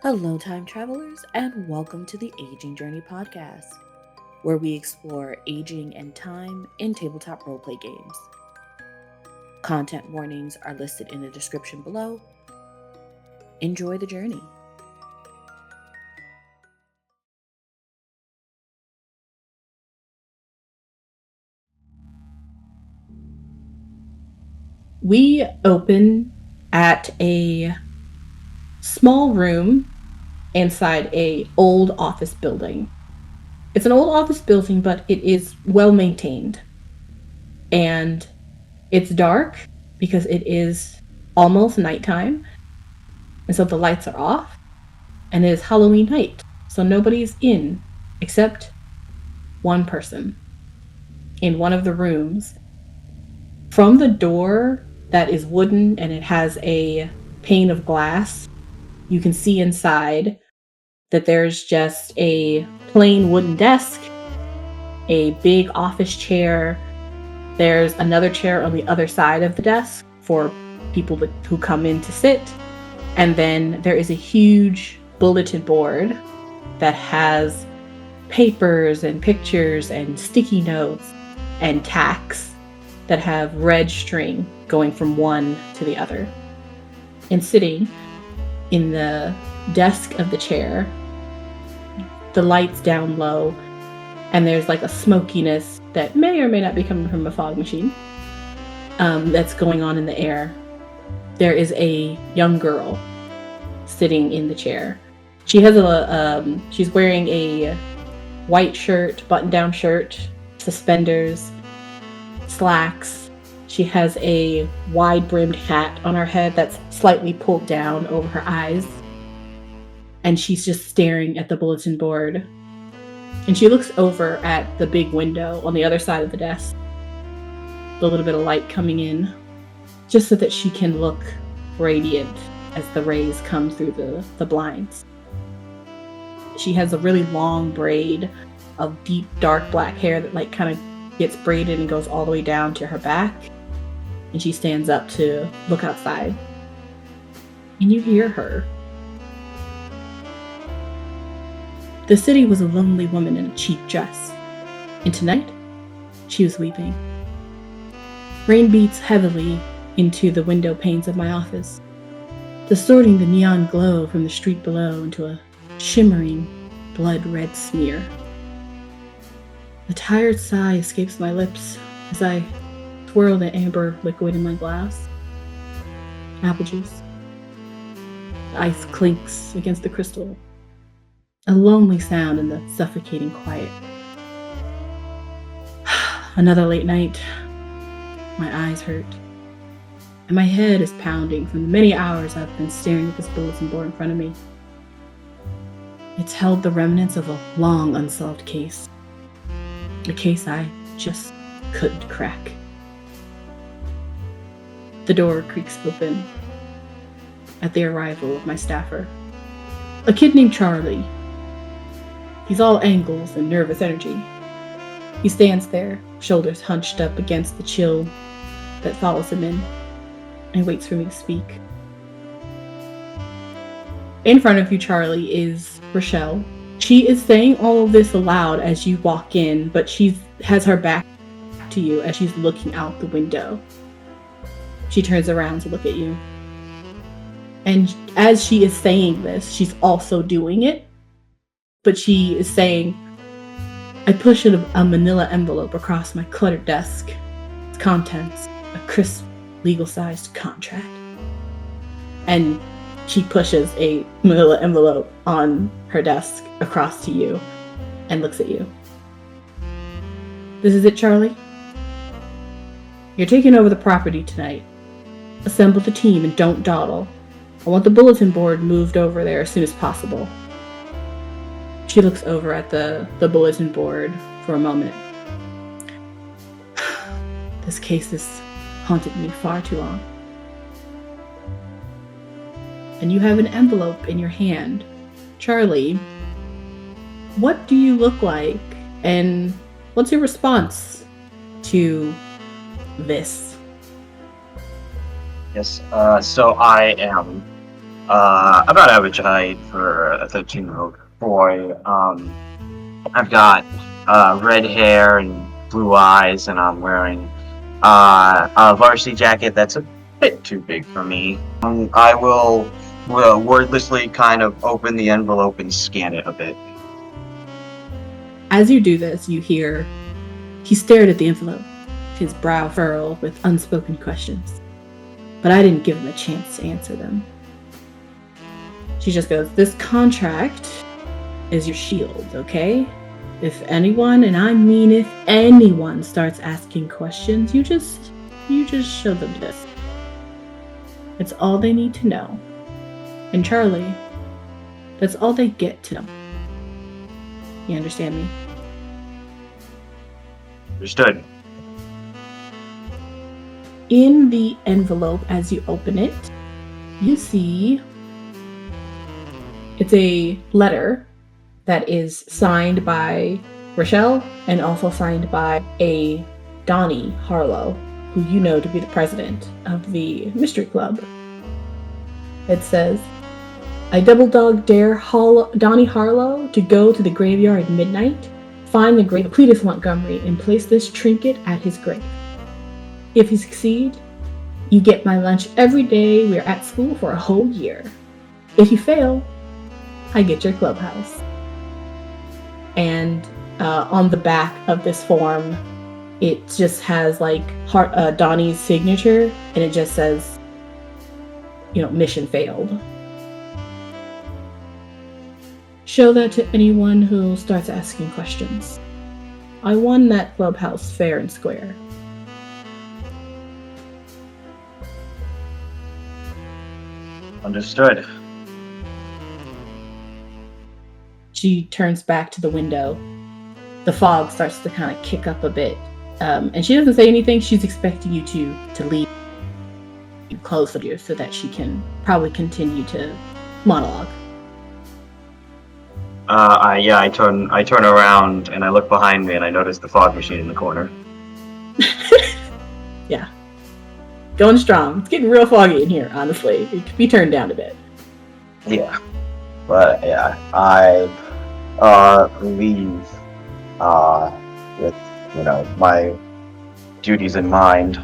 Hello, time travelers, and welcome to the Aging Journey podcast, where we explore aging and time in tabletop roleplay games. Content warnings are listed in the description below. Enjoy the journey. We open at a small room inside a old office building. It's an old office building, but it is well maintained. And it's dark because it is almost nighttime. And so the lights are off. And it is Halloween night. So nobody's in except one person in one of the rooms. From the door that is wooden and it has a pane of glass, you can see inside that there's just a plain wooden desk, a big office chair. There's another chair on the other side of the desk for people who come in to sit. And then there is a huge bulletin board that has papers and pictures and sticky notes and tacks that have red string going from one to the other. And sitting in the desk of the chair, the lights down low, and there's like a smokiness that may or may not be coming from a fog machine that's going on in the air. There is a young girl sitting in the chair. She has she's wearing a white shirt, button-down shirt, suspenders, slacks. She has a wide-brimmed hat on her head that's slightly pulled down over her eyes. And she's just staring at the bulletin board. And she looks over at the big window on the other side of the desk. A little bit of light coming in, just so that she can look radiant as the rays come through the blinds. She has a really long braid of deep, dark black hair that like kind of gets braided and goes all the way down to her back. And she stands up to look outside. And you hear her. The city was a lonely woman in a cheap dress, and tonight, she was weeping. Rain beats heavily into the window panes of my office, distorting the neon glow from the street below into a shimmering, blood-red smear. A tired sigh escapes my lips as I swirl the amber liquid in my glass. Apple juice. The ice clinks against the crystal. A lonely sound in the suffocating quiet. Another late night. My eyes hurt. And my head is pounding from the many hours I've been staring at this bulletin board in front of me. It's held the remnants of a long unsolved case. A case I just couldn't crack. The door creaks open at the arrival of my staffer. A kid named Charlie. He's all angles and nervous energy. He stands there, shoulders hunched up against the chill that follows him in, and waits for me to speak. In front of you, Charlie, is Rochelle. She is saying all of this aloud as you walk in, but she has her back to you as she's looking out the window. She turns around to look at you. And as she is saying this, she's also doing it. But she is saying, I push a manila envelope across my cluttered desk. Its contents, a crisp, legal-sized contract. And she pushes a manila envelope on her desk across to you and looks at you. This is it, Charlie? You're taking over the property tonight. Assemble the team and don't dawdle. I want the bulletin board moved over there as soon as possible. She looks over at the bulletin board for a moment. This case has haunted me far too long. And you have an envelope in your hand. Charlie, what do you look like? And what's your response to this? Yes, so I am about average height for a 13-year-old boy. I've got red hair and blue eyes, and I'm wearing a varsity jacket that's a bit too big for me. I will wordlessly kind of open the envelope and scan it a bit. As you do this, you hear he stared at the envelope, his brow furrowed with unspoken questions. But I didn't give him a chance to answer them. She just goes, "This contract is your shield, okay? If anyone, and I mean if anyone, starts asking questions, you just show them this. It's all they need to know. And Charlie, that's all they get to know. You understand me?" Understood. In the envelope, as you open it, you see it's a letter that is signed by Rochelle and also signed by a Donny Harlow, who you know to be the president of the Mystery Club. It says, "I double dog dare Donny Harlow to go to the graveyard at midnight, find the grave of Cletus Montgomery, and place this trinket at his grave. If you succeed, you get my lunch every day we're at school for a whole year. If you fail, I get your clubhouse." And on the back of this form, it just has like Donnie's signature, and it just says, mission failed. Show that to anyone who starts asking questions. I won that clubhouse fair and square. Understood. She turns back to the window. The fog starts to kind of kick up a bit. And she doesn't say anything. She's expecting you to leave closer to you so that she can probably continue to monologue. I turn around and I look behind me and I notice the fog machine in the corner. Yeah. Going strong. It's getting real foggy in here, honestly. It could be turned down a bit. Yeah. But yeah, I leave with, my duties in mind.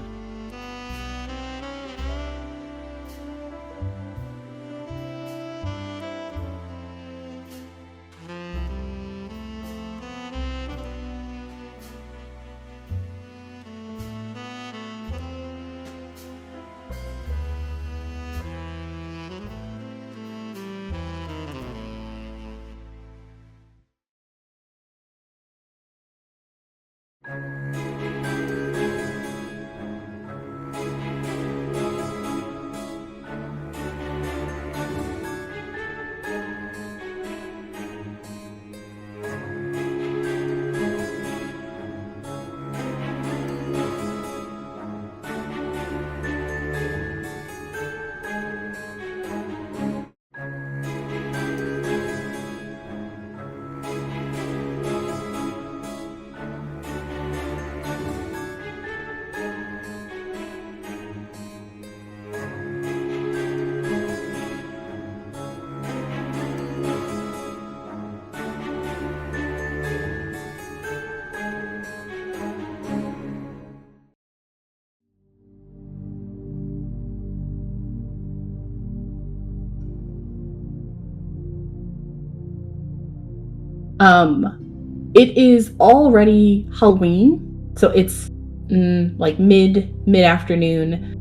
It is already Halloween, so it's like mid-afternoon.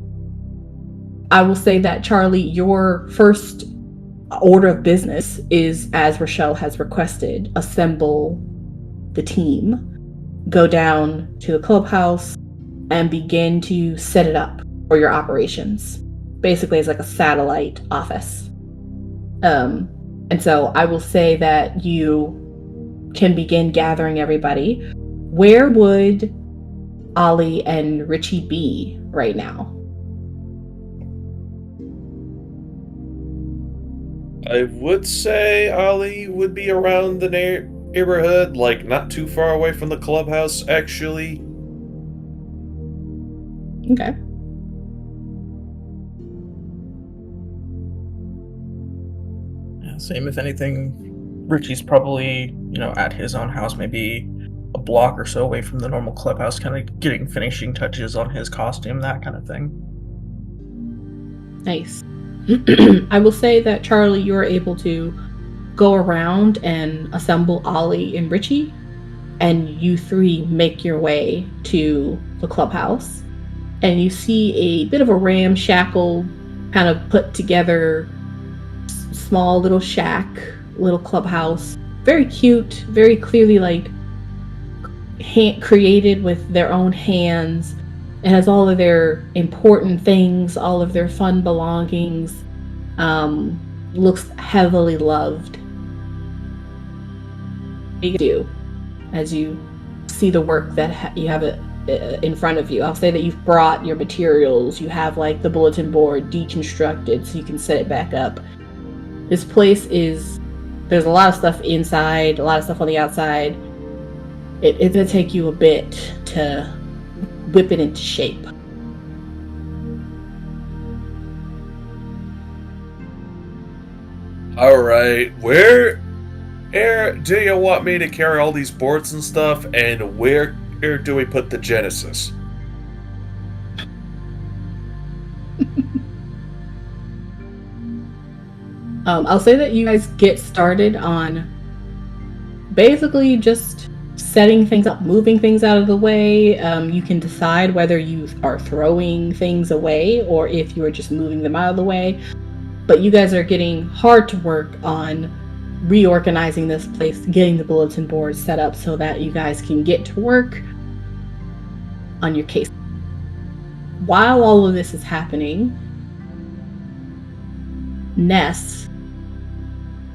I will say that, Charlie, your first order of business is, as Rochelle has requested, assemble the team, go down to the clubhouse, and begin to set it up for your operations. Basically, it's like a satellite office. And so I will say that you can begin gathering everybody. Where would Ollie and Richie be right now? I would say Ollie would be around the neighborhood, like not too far away from the clubhouse, actually. Okay. Yeah, same. If anything, Richie's probably, at his own house, maybe a block or so away from the normal clubhouse, kind of getting finishing touches on his costume, that kind of thing. Nice. I will say that, Charlie, you're able to go around and assemble Ollie and Richie, and you three make your way to the clubhouse. And you see a bit of a ramshackle, kind of put together, small little shack, little clubhouse. Very cute, very clearly created with their own hands. It has all of their important things, all of their fun belongings. Looks heavily loved. You do, as you see the work that you have in front of you. I'll say that you've brought your materials. You have the bulletin board deconstructed so you can set it back up. This place there's a lot of stuff inside, a lot of stuff on the outside. It's going to take you a bit to whip it into shape. Alright, where do you want me to carry all these boards and stuff, and where do we put the Genesis? I'll say that you guys get started on basically just setting things up, moving things out of the way. You can decide whether you are throwing things away or if you are just moving them out of the way. But you guys are getting hard to work on reorganizing this place, getting the bulletin board set up so that you guys can get to work on your case. While all of this is happening, Ness,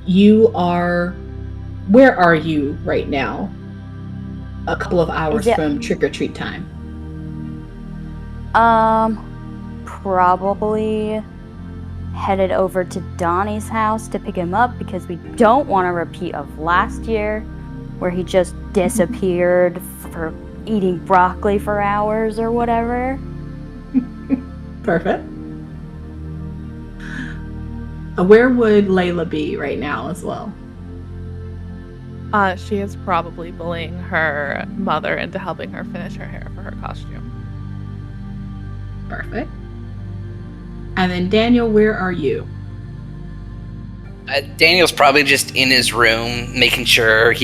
where are you right now? A couple of hours from trick-or-treat time. Probably headed over to Donnie's house to pick him up because we don't want a repeat of last year where he just disappeared for eating broccoli for hours or whatever. Perfect. Where would Layla be right now as well? She is probably bullying her mother into helping her finish her hair for her costume. Perfect. And then Daniel, where are you? Daniel's probably just in his room, making sure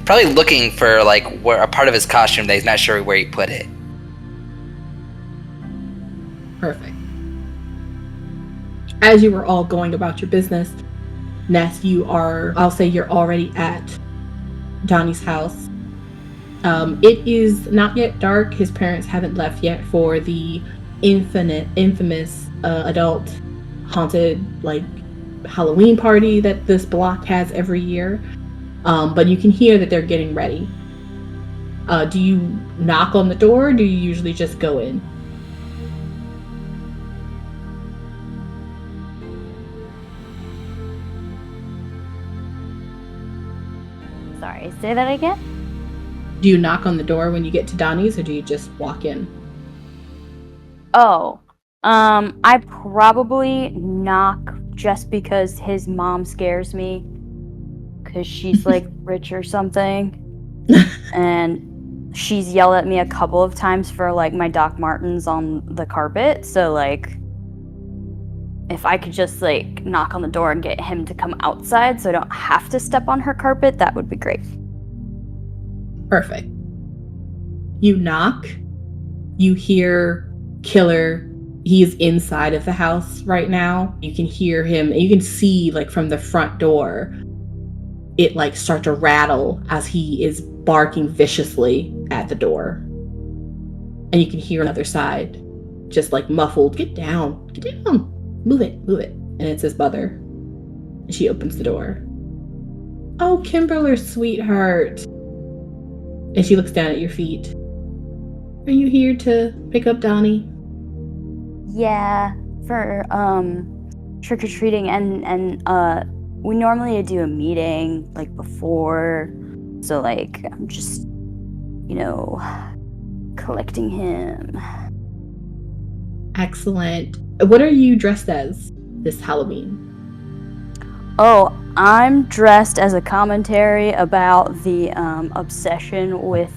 probably looking for where a part of his costume that he's not sure where he put it. Perfect. As you were all going about your business, Ness, I'll say you're already at Donnie's house. It is not yet dark. His parents haven't left yet for the infamous adult haunted Halloween party that this block has every year. But you can hear that they're getting ready. Do you knock on the door, or do you usually just go in? Sorry, say that again? Do you knock on the door when you get to Donnie's, or do you just walk in? Oh, I probably knock just because his mom scares me. Because she's rich or something. And she's yelled at me a couple of times for my Doc Martens on the carpet. So if I could just knock on the door and get him to come outside so I don't have to step on her carpet, that would be great. Perfect. You knock. You hear Killer. He is inside of the house right now. You can hear him. You can see from the front door, it start to rattle as he is barking viciously at the door. And you can hear on the other side, just muffled, "Get down, get down. Move it, move it." And it's his mother. And she opens the door. "Oh, Kimberler, sweetheart." And she looks down at your feet. "Are you here to pick up Donnie?" Yeah, for trick-or-treating and we normally do a meeting before. So I'm just collecting him. Excellent. What are you dressed as this Halloween? Oh, I'm dressed as a commentary about the obsession with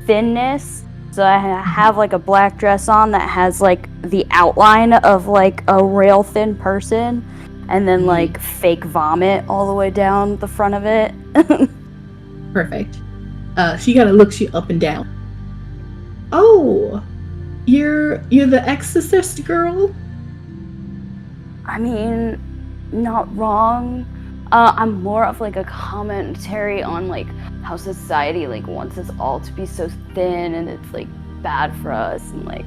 thinness. So I have like a black dress on that has like the outline of like a real thin person, and then like fake vomit all the way down the front of it. Perfect. She kind of looks you up and down. Oh, you're the exorcist girl? I mean, not wrong. I'm more of like a commentary on like how society like wants us all to be so thin, and it's like bad for us, and like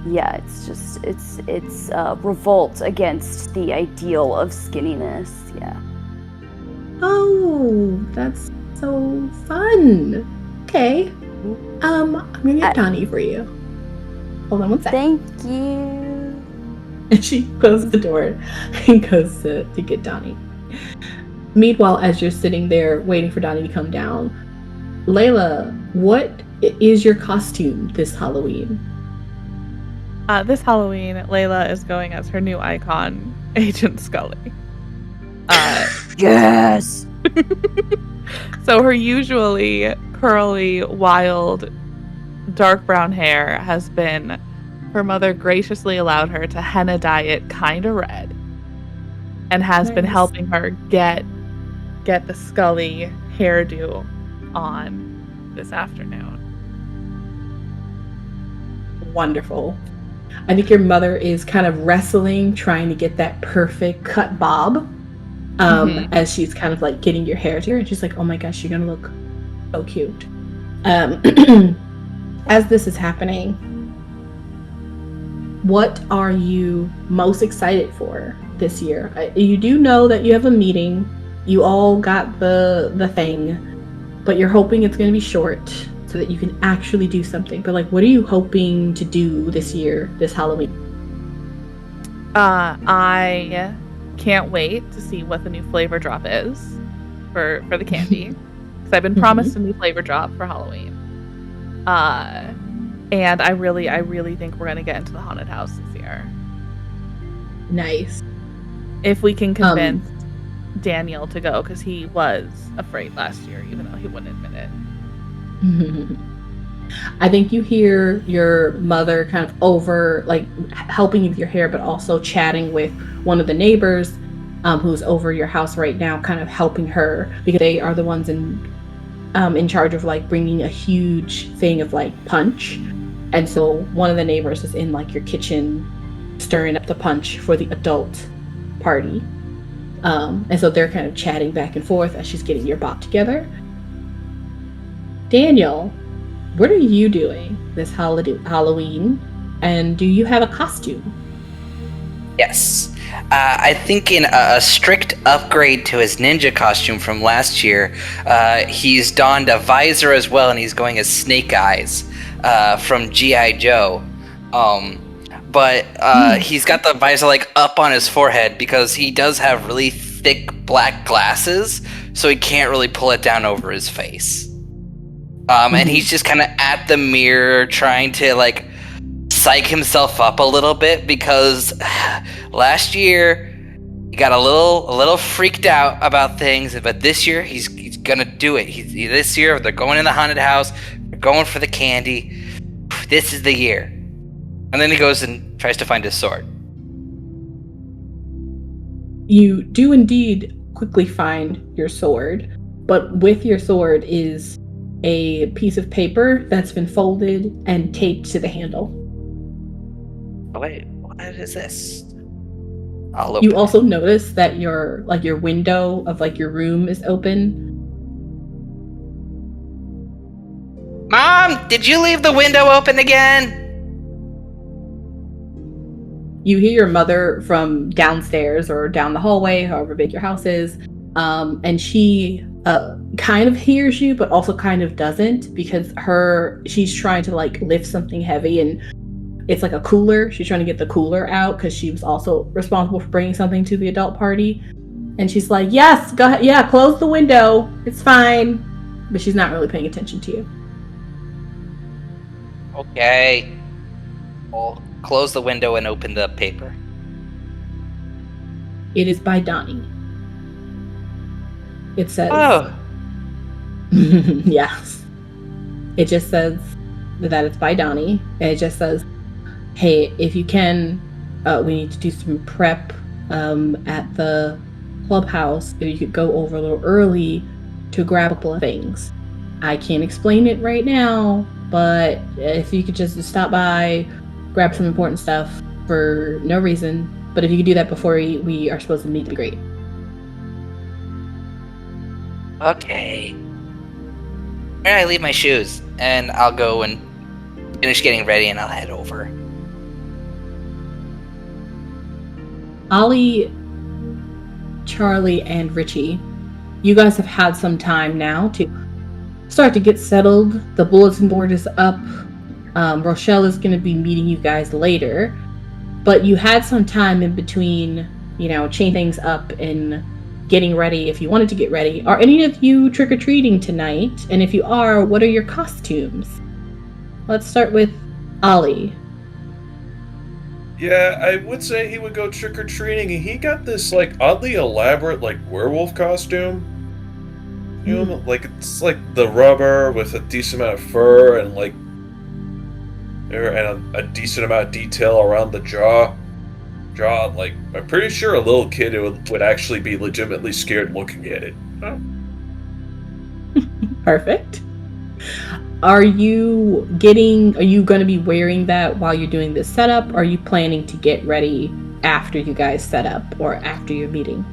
yeah, it's just it's revolt against the ideal of skinniness. Yeah. Oh, that's so fun. Okay. I'm gonna get Donny for you. Hold on one second. Thank you. And she closes the door and goes to get Donny. Meanwhile, as you're sitting there waiting for Donny to come down, Layla, what is your costume this Halloween? This Halloween, Layla is going as her new icon, Agent Scully. Yes! So her usually curly, wild, dark brown hair has been, her mother graciously allowed her to henna dye it kind of red, and has been helping her get the Scully hairdo on this afternoon. Wonderful. I think your mother is kind of wrestling, trying to get that perfect cut bob, as she's kind of like getting your hair to her, and she's like, oh my gosh, you're gonna look so cute. As this is happening, what are you most excited for this year? You do know that you have a meeting, you all got the thing, but you're hoping it's going to be short so that you can actually do something. But like, what are you hoping to do this year, this Halloween? I can't wait to see what the new flavor drop is for the candy, because I've been promised a new flavor drop for Halloween. And I really think we're gonna get into the haunted house this year. Nice. If we can convince Daniel to go, because he was afraid last year, even though he wouldn't admit it. I think you hear your mother kind of over, like, helping you with your hair, but also chatting with one of the neighbors who's over your house right now, kind of helping her, because they are the ones in charge of like bringing a huge thing of like punch. And so one of the neighbors is in like your kitchen stirring up the punch for the adult party. And so they're kind of chatting back and forth as she's getting your bot together. Daniel, what are you doing this Halloween? And do you have a costume? Yes. I think in a strict upgrade to his ninja costume from last year, he's donned a visor as well, and he's going as Snake Eyes from G.I. Joe. But he's got the visor like up on his forehead because he does have really thick black glasses, so he can't really pull it down over his face. And he's just kind of at the mirror trying to like psych himself up a little bit, because last year he got a little freaked out about things, but this year he's gonna do it. This year they're going in the haunted house, they're going for the candy. This is the year. And then he goes and tries to find his sword. You do indeed quickly find your sword, but with your sword is a piece of paper that's been folded and taped to the handle. Oh, wait, what is this? You also notice that your window of like your room is open. Mom, did you leave the window open again? You hear your mother from downstairs or down the hallway, however big your house is, and she kind of hears you, but also kind of doesn't, because she's trying to like lift something heavy, and it's like a cooler. She's trying to get the cooler out because she was also responsible for bringing something to the adult party. And she's like, yes, go ahead. Yeah, close the window. It's fine. But she's not really paying attention to you. Okay. I'll close the window and open the paper. It is by Donny. It says, Oh, yes. It just says that it's by Donny. And it just says, hey, if you can, we need to do some prep at the clubhouse. If you could go over a little early to grab a couple of things. I can't explain it right now, but if you could just stop by, grab some important stuff for no reason. But if you could do that before we are supposed to meet, it'd be great. Okay. Where do I leave my shoes? And I'll go and finish getting ready and I'll head over. Ollie, Charlie, and Richie, you guys have had some time now to start to get settled. The bulletin board is up. Rochelle is going to be meeting you guys later. But you had some time in between, changing things up and getting ready if you wanted to get ready. Are any of you trick-or-treating tonight? And if you are, what are your costumes? Let's start with Ollie. Yeah, I would say he would go trick-or-treating, and he got this, oddly elaborate, werewolf costume. You know, it's the rubber with a decent amount of fur and, a decent amount of detail around the jaw. I'm pretty sure a little kid would actually be legitimately scared looking at it. Oh. Perfect. Are you going to be wearing that while you're doing this setup? Or are you planning to get ready after you guys set up or after your meeting?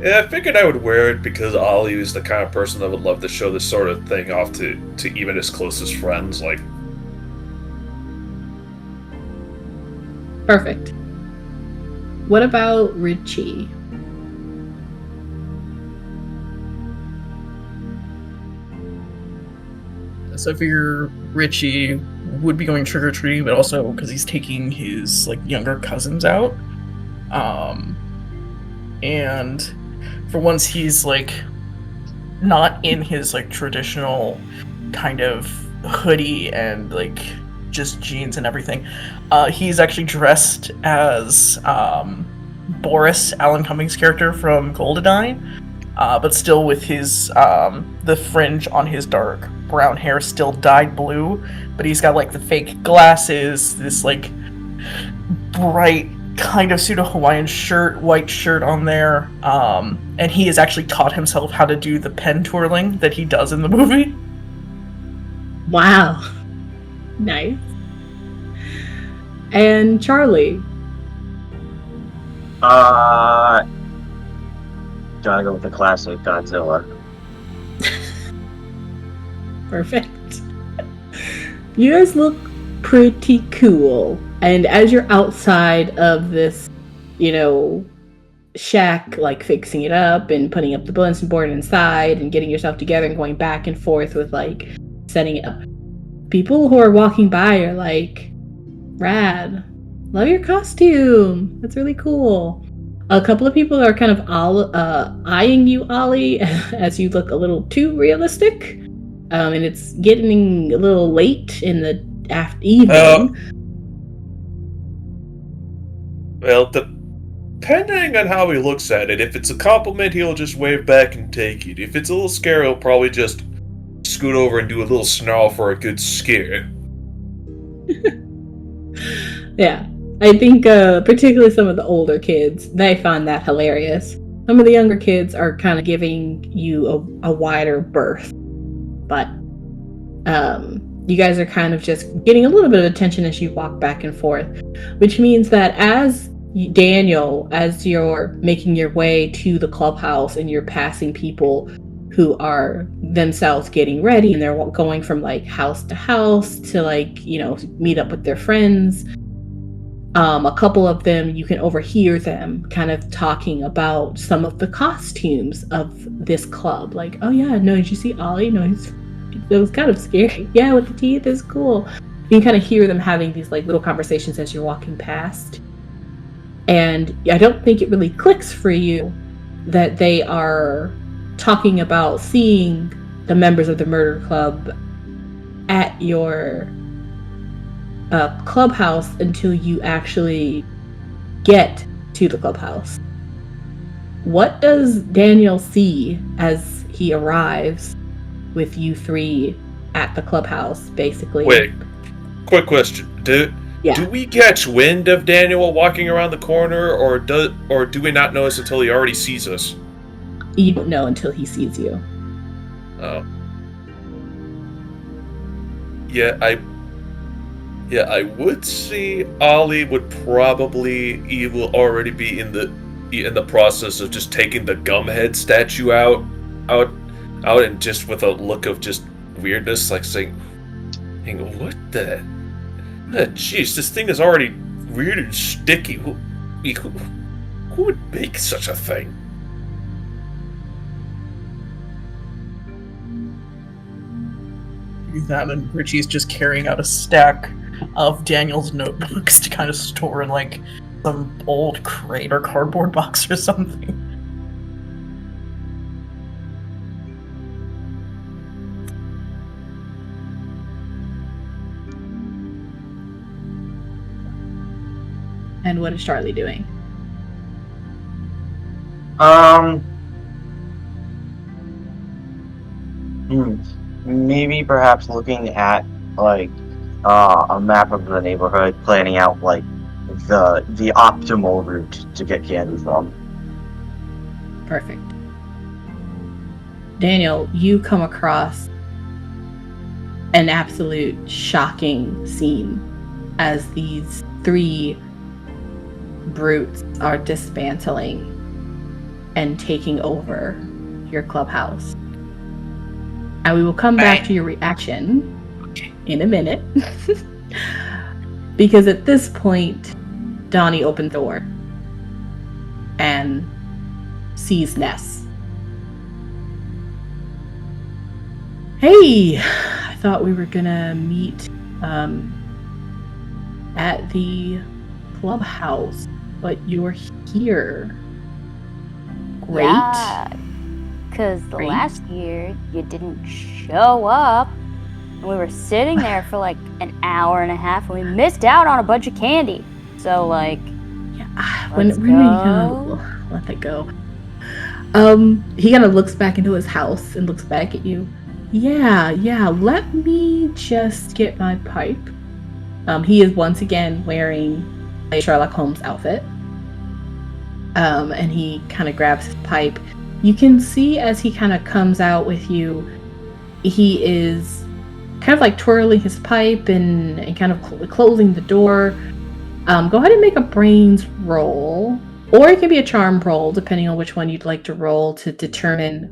Yeah, I figured I would wear it because Ollie is the kind of person that would love to show this sort of thing off to even his closest friends. Perfect. What about Richie? So I figure Richie would be going trick-or-treating, but also because he's taking his younger cousins out. And for once he's not in his traditional kind of hoodie and just jeans and everything. He's actually dressed as Boris, Alan Cummings' character from GoldenEye, but still with his the fringe on his dark brown hair still dyed blue, but he's got the fake glasses, this bright kind of pseudo-Hawaiian white shirt on there, and he has actually taught himself how to do the pen twirling that he does in the movie. Wow. Nice. And Charlie? Gotta go with the classic Godzilla. Perfect. You guys look pretty cool. And as you're outside of this, shack, fixing it up and putting up the bulletin board inside and getting yourself together and going back and forth with, setting it up, people who are walking by are rad. Love your costume. That's really cool. A couple of people are kind of eyeing you, Ollie, as you look a little too realistic. And it's getting a little late in the evening. Well, depending on how he looks at it, if it's a compliment, he'll just wave back and take it. If it's a little scare, he'll probably just scoot over and do a little snarl for a good scare. Yeah, I think particularly some of the older kids, they find that hilarious. Some of the younger kids are kind of giving you a wider berth. But you guys are kind of just getting a little bit of attention as you walk back and forth, which means that as you're making your way to the clubhouse and you're passing people who are themselves getting ready and they're going from house to house to meet up with their friends. A couple of them, you can overhear them kind of talking about some of the costumes of this club. Oh yeah, no, did you see Ollie? No, it was kind of scary. Yeah, with the teeth is cool. You can kind of hear them having these little conversations as you're walking past. And I don't think it really clicks for you that they are talking about seeing the members of the murder club at your clubhouse until you actually get to the clubhouse. What does Daniel see as he arrives with you three at the clubhouse, basically? Wait, quick question. Do we catch wind of Daniel walking around the corner, or do we not notice until he already sees us? You don't know until he sees you. Oh. Yeah, I would see Ollie would probably he will already be in the process of just taking the Gumhead statue out, and just with a look of just weirdness, like saying, "Hang on, what the? Jeez, this thing is already weird and sticky. Who would make such a thing?" That and Richie's just carrying out a stack of Daniel's notebooks to kind of store in like some old crate or cardboard box or something. And what is Charlie doing? Maybe perhaps looking at like a map of the neighborhood, planning out like the optimal route to get candy from. Perfect. Daniel, you come across an absolute shocking scene as these three brutes are dismantling and taking over your clubhouse. And we will come back to your reaction in a minute. Because at this point, Donnie opens the door and sees Ness. Hey, I thought we were gonna meet at the clubhouse, but you're here. Great. Yeah, because last year you didn't show up. And we were sitting there for like an hour and a half, and we missed out on a bunch of candy. So like, when are you gonna let that go? He kind of looks back into his house and looks back at you. Yeah, let me just get my pipe. He is once again wearing a Sherlock Holmes outfit. And he kind of grabs his pipe. You can see as he kind of comes out with you, he is kind of like twirling his pipe and kind of closing the door. Go ahead and make a brains roll, or it can be a charm roll, depending on which one you'd like to roll to determine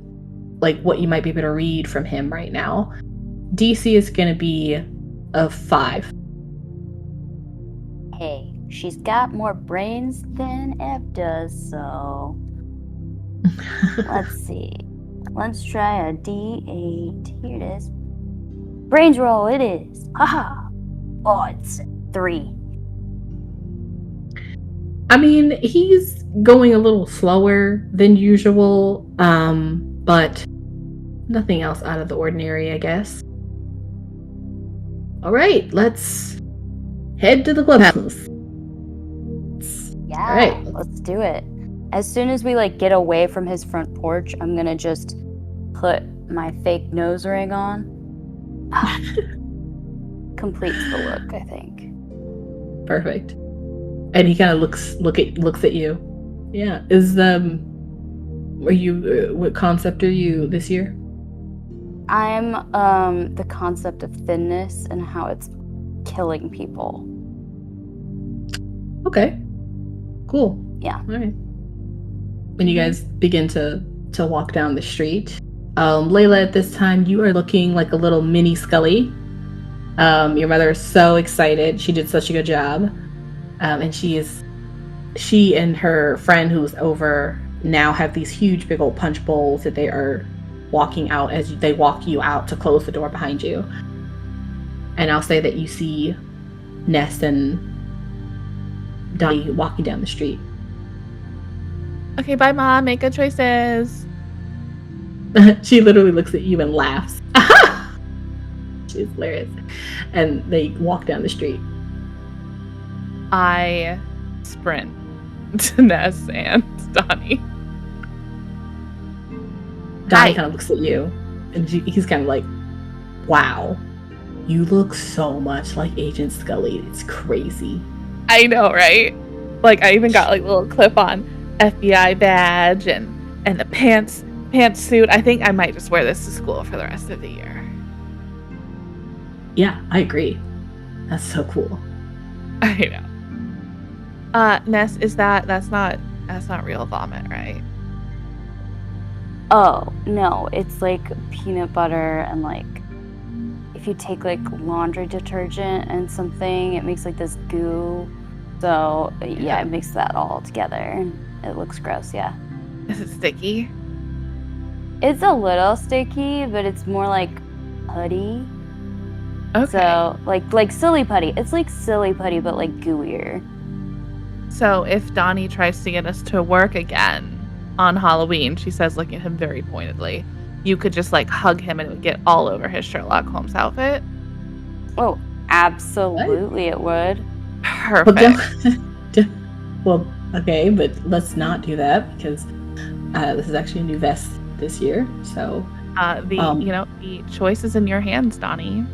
like what you might be able to read from him right now. DC is going to be a 5. Hey, she's got more brains than Ev does, so let's see. Let's try a D8. Here it is. Brains roll, it is. Haha. Oh, it's 3. I mean, he's going a little slower than usual, but nothing else out of the ordinary, I guess. All right, let's head to the clubhouse. Yeah, all right, let's do it. As soon as we like get away from his front porch, I'm gonna just put my fake nose ring on. Completes the look, I think. Perfect. And he kind of looks at you. Yeah. Are you what concept are you this year? I'm the concept of thinness and how it's killing people. Okay. Cool. Yeah. All right. When you guys begin to walk down the street, Layla, at this time you are looking like a little mini Scully. Your mother is so excited. She did such a good job. And she and her friend who's over now have these huge big old punch bowls that they are walking out as they walk you out to close the door behind you. And I'll say that you see Ness and Donnie walking down the street. Okay, bye, Mom. Make good choices. She literally looks at you and laughs. She's hilarious. And they walk down the street. I sprint to Ness and Donnie. Donnie Hi. kind of looks at you, and he's kind of like, wow, you look so much like Agent Scully. It's crazy. I know, right? Like, I even got like a little clip-on FBI badge and the pantsuit. I think I might just wear this to school for the rest of the year. Yeah, I agree. That's so cool. I know. Ness, that's not real vomit, right? Oh, no, it's like peanut butter and like if you take like laundry detergent and something, it makes like this goo. So yeah, it makes that all together and it looks gross, yeah. Is it sticky? It's a little sticky, but it's more like putty. Okay. So like silly putty. It's like silly putty, but like gooier. So if Donnie tries to get us to work again on Halloween, she says, looking at him very pointedly, you could just like hug him and it would get all over his Sherlock Holmes outfit. Oh, absolutely it would. Perfect. Well, okay, but let's not do that because this is actually a new vest this year. So the choice is in your hands, Donnie.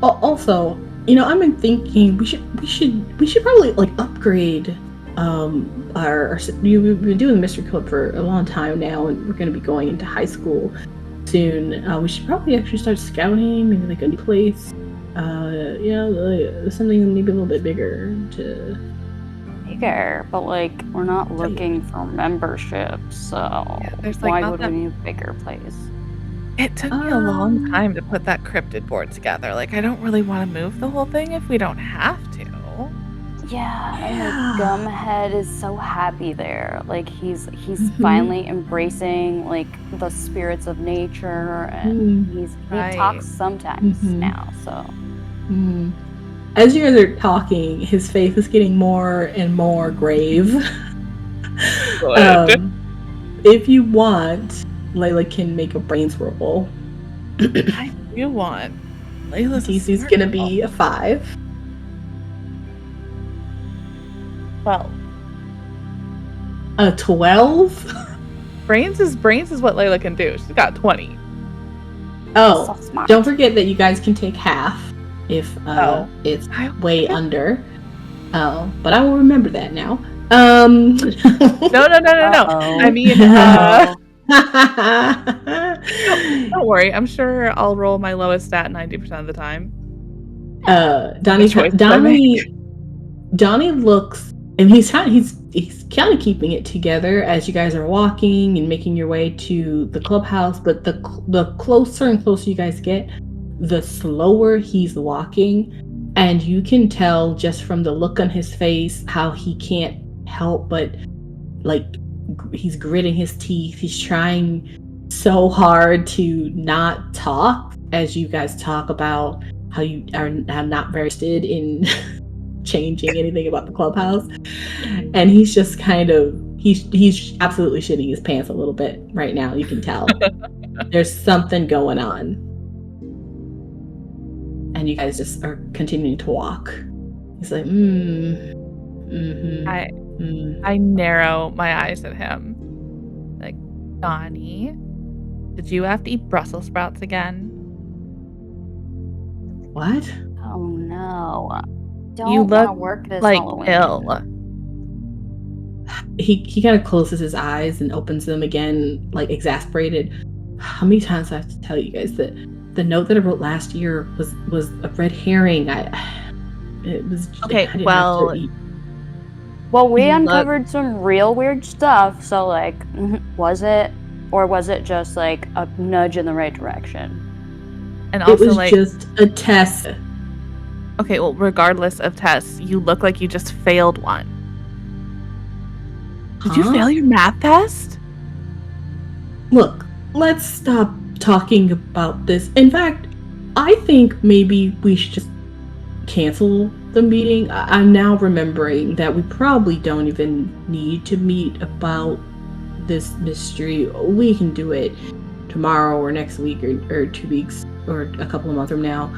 Also, I've been thinking we should probably like upgrade we've been doing the Mystery Club for a long time now, and we're going to be going into high school soon. We should probably actually start scouting, maybe like a new place. Something maybe a little bit bigger but like we're not looking for membership, so there's like why would we need a bigger place? It took me a long time to put that cryptid board together. Like, I don't really want to move the whole thing if we don't have to. Yeah, and like Gumhead is so happy there. Like he's finally embracing like the spirits of nature, and he talks sometimes now. So as you guys are talking, his face is getting more and more grave. If you want, Layla can make a brains roll. I do want. Layla's DC's gonna be a 5. 12. A 12? Brains is what Layla can do. She's got 20. Oh, so don't forget that you guys can take half if it's way under. Oh, but I will remember that now. No. I mean, don't worry. I'm sure I'll roll my lowest stat 90% of the time. Donnie looks, and he's kind of keeping it together as you guys are walking and making your way to the clubhouse. But the closer and closer you guys get, the slower he's walking, and you can tell just from the look on his face how he can't help but like he's gritting his teeth. He's trying so hard to not talk as you guys talk about how you are not very interested in changing anything about the clubhouse, and he's just kind of he's absolutely shitting his pants a little bit right now. You can tell there's something going on, and you guys just are continuing to walk. He's like, I narrow my eyes at him. Like, Donnie, did you have to eat Brussels sprouts again? What? Oh no. You look work this like Halloween. ill. He kind of closes his eyes and opens them again, like exasperated. How many times do I have to tell you guys that the note that I wrote last year was a red herring? It was okay. Well, we uncovered some real weird stuff. So, like, was it just like a nudge in the right direction? And also, it was just a test. Okay, well, regardless of tests, you look like you just failed one. Did you fail your math test? Look, let's stop talking about this. In fact, I think maybe we should just cancel the meeting. I'm now remembering that we probably don't even need to meet about this mystery. We can do it tomorrow or next week or 2 weeks or a couple of months from now.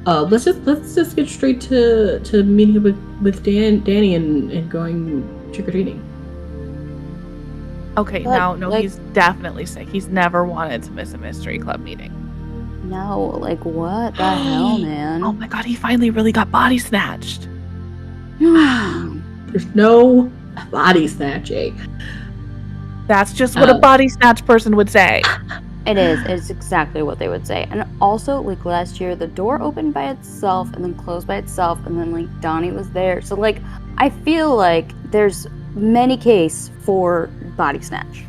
Let's just get straight to meeting with Danny and going trick or treating. Okay, But, no, like- he's definitely sick. He's never wanted to miss a mystery club meeting. No, like what the hell, man? Oh my god, he finally really got body snatched. There's no body snatching. That's just what a body snatch person would say. It is. It's exactly what they would say. And also, like last year, the door opened by itself and then closed by itself, and then like Donnie was there. So like, I feel like there's many case for body snatch.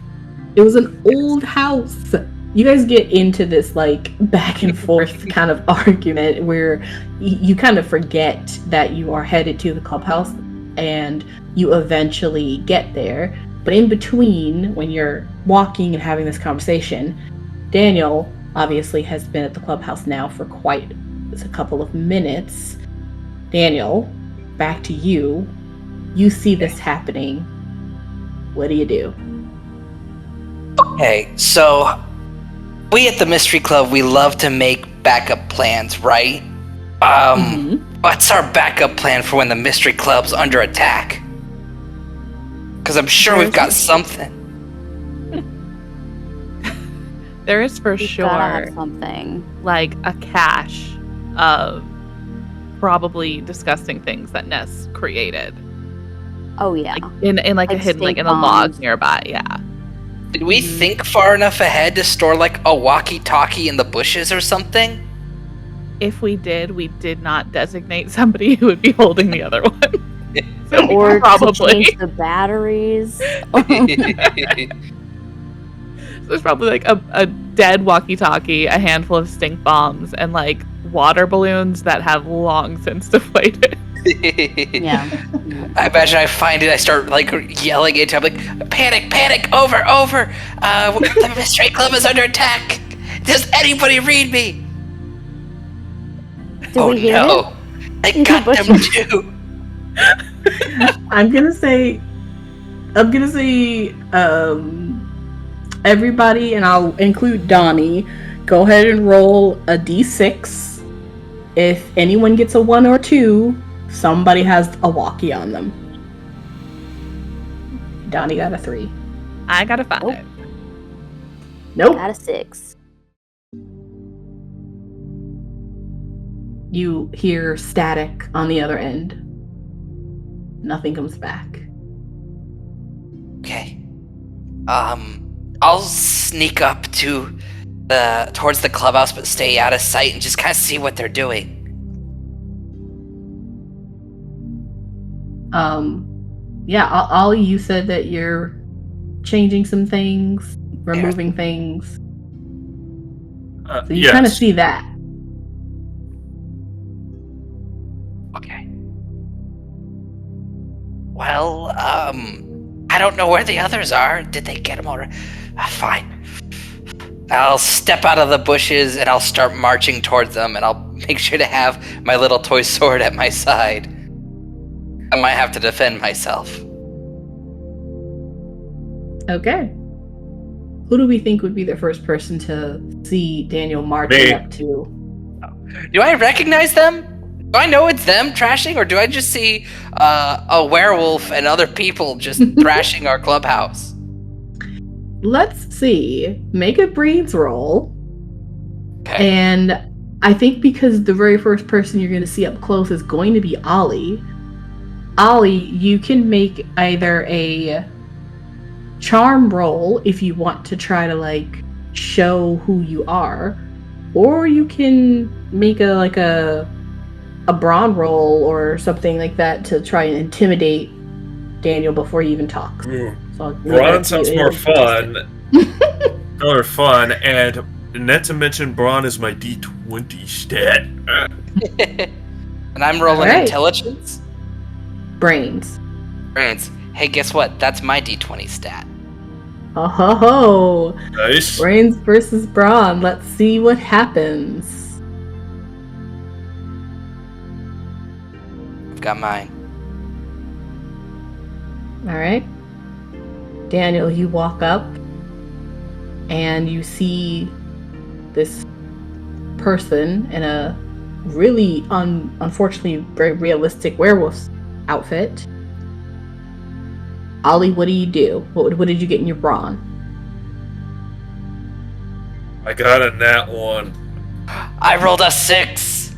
It was an old house. You guys get into this like back and forth kind of argument where you kind of forget that you are headed to the clubhouse and you eventually get there. But in between, when you're walking and having this conversation, Daniel obviously has been at the clubhouse now for quite a couple of minutes. Daniel, back to you. You see this happening. What do you do? Okay, so we at the Mystery Club, we love to make backup plans, right? What's our backup plan for when the Mystery Club's under attack? Because I'm sure we've got something. There is for We've gotta have sure something. like a cache of probably disgusting things that Ness created. Oh yeah. Like in like a Like hidden, like stink in a log bombs. nearby, yeah. Did we think far enough ahead to store like a walkie-talkie in the bushes or something? If we did not designate somebody who would be holding the other one. So Or probably. to change the batteries. There's probably like a dead walkie-talkie, a handful of stink bombs, and like water balloons that have long since deflated. Yeah. I imagine I find it, I start like yelling it, I'm like, panic, over, the Mystery Club is under attack. Does anybody read me? Did we hear no, I In the got them bushes. too. I'm gonna say everybody, and I'll include Donnie, go ahead and roll a d6. If anyone gets a 1 or 2, somebody has a walkie on them. Donnie got a 3. I got a 5. Nope. Nope. Got a 6. You hear static on the other end. Nothing comes back. Okay. I'll sneak up to towards the clubhouse, but stay out of sight and just kind of see what they're doing. Yeah, Ollie, you said that you're changing some things, removing things. So you kind of see that. Okay. Well, I don't know where the others are. Did they get them already? Fine. I'll step out of the bushes and I'll start marching towards them, and I'll make sure to have my little toy sword at my side. I might have to defend myself. Okay. Who do we think would be the first person to see Daniel marching up to? Do I recognize them? Do I know it's them trashing, or do I just see a werewolf and other people just thrashing our clubhouse? Let's see. Make a brains roll. Okay. And I think because the very first person you're going to see up close is going to be Ollie. Ollie, you can make either a charm roll if you want to try to like show who you are, or you can make a brawn roll or something like that to try and intimidate Daniel before he even talks. So Brawn sounds more fun. More fun, and not to mention Brawn is my D20 stat. And I'm rolling Alright. intelligence? Brains. Brains. Hey, guess what? That's my D20 stat. Oh ho ho! Nice. Brains versus brawn. Let's see what happens. I've got mine. Alright. Daniel, you walk up and you see this person in a really unfortunately very realistic werewolf outfit. Ollie, what do you do? What did you get in your brawn? I got a nat 1. I rolled a 6.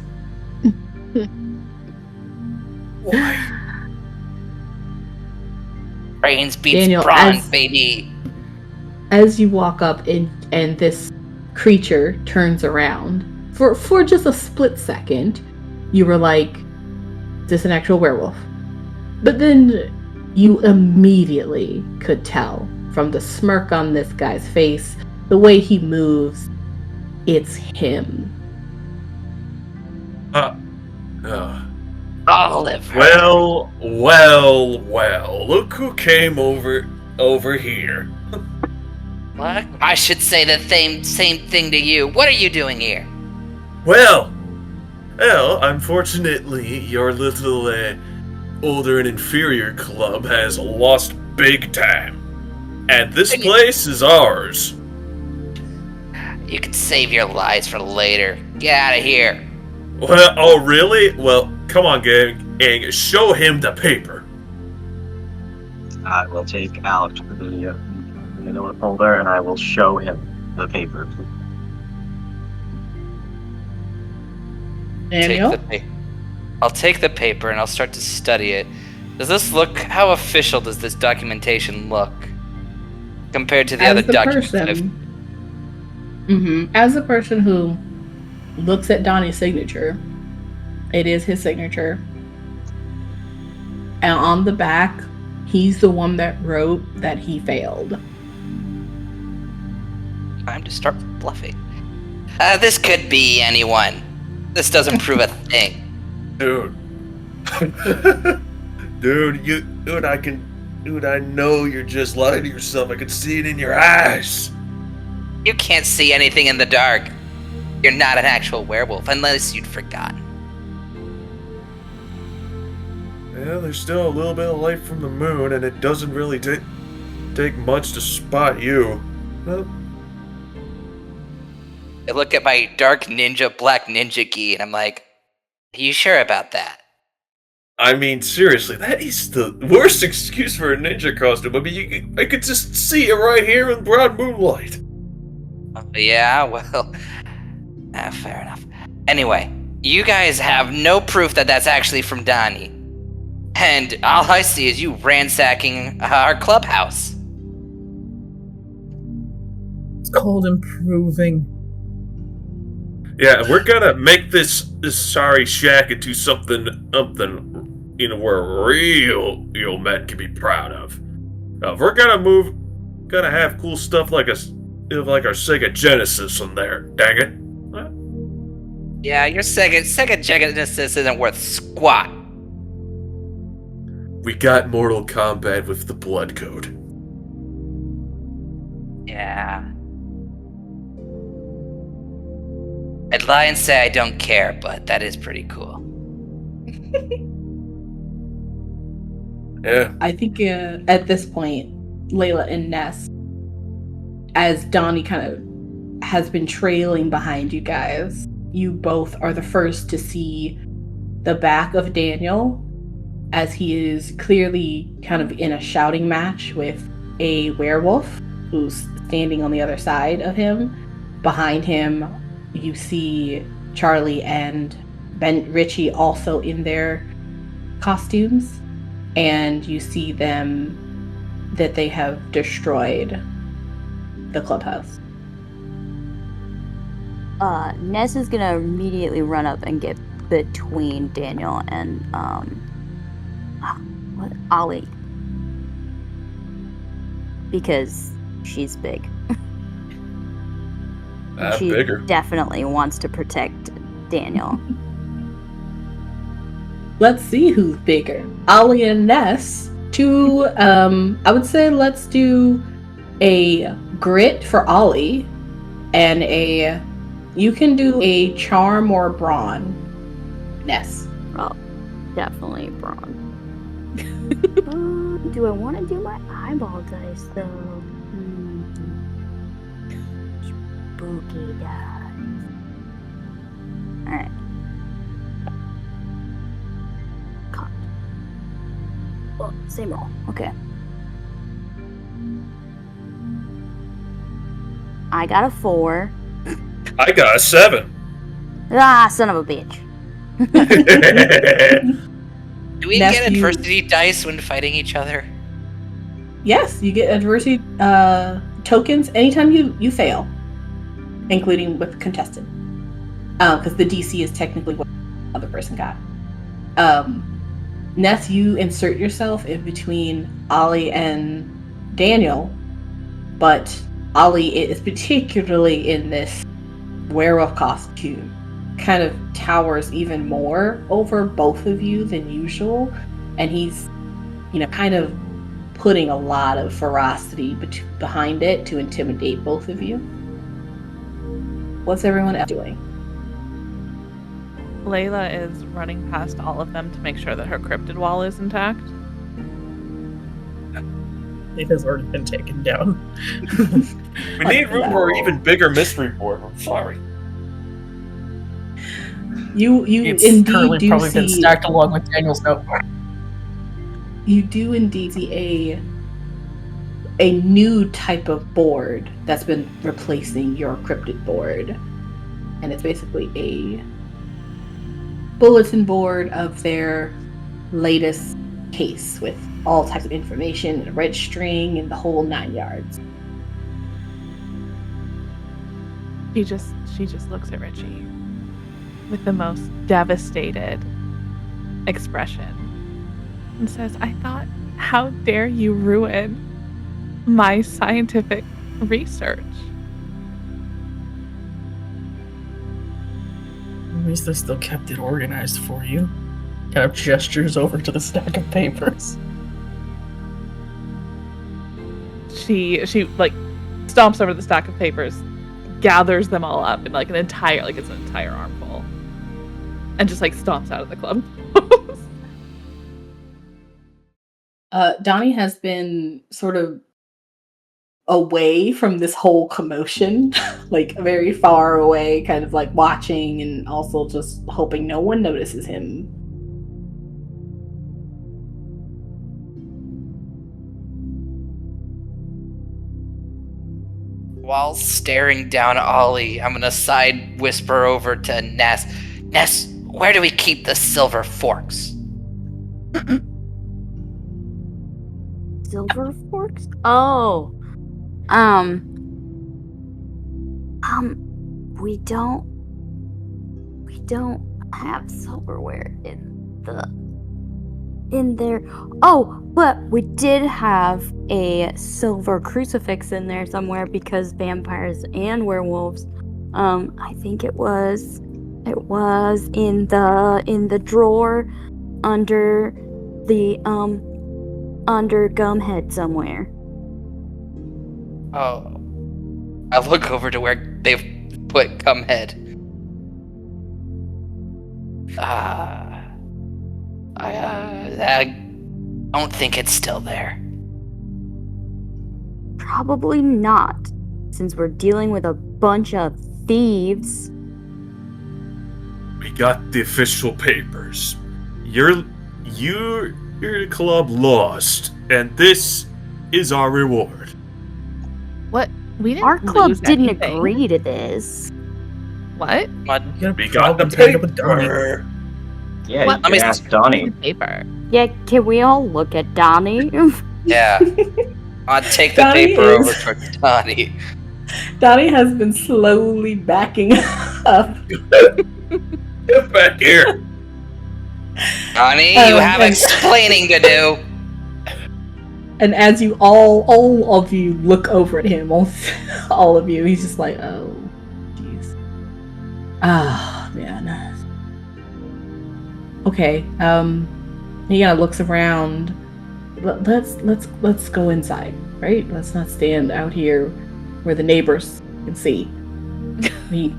Why? Brains beats Daniel, brawn, baby. As you walk up and this creature turns around, for just a split second, you were like, is this an actual werewolf? But then you immediately could tell from the smirk on this guy's face, the way he moves, it's him. Oliver. Well. Look who came over here. What? I should say the same thing to you. What are you doing here? Well, unfortunately, your little older and inferior club has lost big time. And this place is ours. You can save your lies for later. Get out of here. Well, oh really? Well, come on, gang. Show him the paper. I will take out the note folder and I will show him the paper. Daniel? I'll take the paper and I'll start to study it. Does this look? How official does this documentation look compared to the other documents? As a person who looks at Donnie's signature, it is his signature. And on the back, he's the one that wrote that he failed. Time to start bluffing. This could be anyone. This doesn't prove a thing. Dude, I know you're just lying to yourself. I can see it in your eyes. You can't see anything in the dark. You're not an actual werewolf, unless you'd forgotten. Yeah, there's still a little bit of light from the moon, and it doesn't really take much to spot you. Well, I look at my dark black ninja gi, and I'm like, are you sure about that? I mean, seriously, that is the worst excuse for a ninja costume. I mean, I could just see it right here in broad moonlight. Yeah, well, fair enough. Anyway, you guys have no proof that that's actually from Donny. And all I see is you ransacking our clubhouse. It's called improving. Yeah, we're gonna make this sorry shack into something, where real men can be proud of. If we're gonna have cool stuff like our Sega Genesis in there. Dang it! Yeah, your Sega Genesis isn't worth squat. We got Mortal Kombat with the blood code. Yeah. I'd lie and say I don't care, but that is pretty cool. Yeah. I think at this point, Layla and Ness, as Donnie kind of has been trailing behind you guys, you both are the first to see the back of Daniel as he is clearly kind of in a shouting match with a werewolf who's standing on the other side of him. Behind him, you see Charlie and Richie also in their costumes, and you see them that they have destroyed the clubhouse. Ness is gonna immediately run up and get between Daniel and Ollie, because she's big. She Bigger. definitely wants to protect Daniel. Let's see who's bigger. Ollie and Ness. I would say let's do a grit for Ollie and you can do a charm or brawn, Ness. Oh, definitely brawn. Do I want to do my eyeball dice though? Spooky dice. Alright. Oh, same roll. Okay. I got a 4. I got a 7. Ah, son of a bitch. Do we Ness, get adversity dice when fighting each other? Yes, you get adversity tokens anytime you fail, including with contested. Because the DC is technically what the other person got. Ness, you insert yourself in between Ollie and Daniel, but Ollie is particularly in this werewolf costume, kind of towers even more over both of you than usual, and he's, kind of putting a lot of ferocity behind it to intimidate both of you. What's everyone else doing? Layla is running past all of them to make sure that her cryptid wall is intact. It has already been taken down. We need room for an even bigger mystery board. I'm sorry. You It's indeed currently do probably see, been stacked along with Daniel's notebook. you do indeed see a new type of board that's been replacing your cryptid board, and it's basically a bulletin board of their latest case with all types of information and a red string and the whole 9 yards. She just looks at Richie with the most devastated expression and says, I thought, how dare you ruin my scientific research? At least they still kept it organized for you. Kind of gestures over to the stack of papers. She stomps over the stack of papers, gathers them all up in it's an entire armful, and just stomps out of the club. Donnie has been sort of away from this whole commotion, very far away, kind of watching and also just hoping no one notices him. While staring down Ollie, I'm gonna side whisper over to Ness. Ness, where do we keep the silver forks? Silver forks? Oh. We don't have silverware in there. Oh, but we did have a silver crucifix in there somewhere because vampires and werewolves. I think it was in the drawer under Gumhead somewhere. Oh. I look over to where they've put Gumhead. I don't think it's still there. Probably not, since we're dealing with a bunch of thieves. We got the official papers. Your club lost, and this is our reward. What? We didn't. Our club lose didn't anything. agree to this. What? We got the paper. Yeah, What? you can ask Donnie. Paper. Yeah, can we all look at Donnie? Yeah. I'll take the Donnie paper is- over to Donnie. Donnie has been slowly backing up. Get back here. Donnie, you have explaining to do. And as you all of you look over at him, all of you, he's just like, oh, jeez. Ah, man. Okay. He kind of looks around. Let's go inside, right? Let's not stand out here where the neighbors can see. We're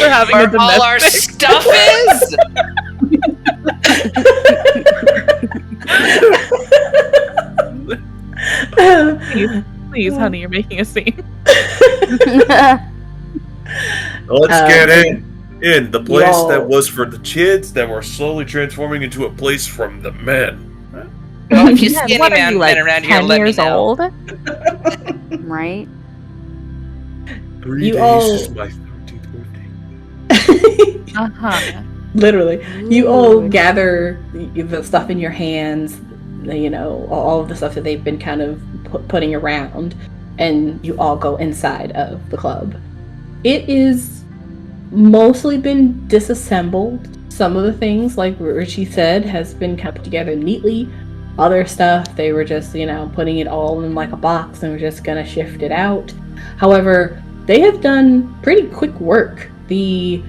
having Where all our stuff is. Please, honey, you're making a scene. Let's get in the place that was for the kids that were slowly transforming into a place from the men. Well, if you see any what are men you, around here, 10 let me years know. old? Right? 3 You days all- is my 13th birthday. Uh-huh. Literally, you all Ooh. gather the stuff in your hands, all of the stuff that they've been kind of putting around, and you all go inside of the club. It is mostly been disassembled. Some of the things, like Richie said, has been kind of put together neatly. Other stuff, they were just, putting it all in like a box and were just gonna shift it out. However, they have done pretty quick work. The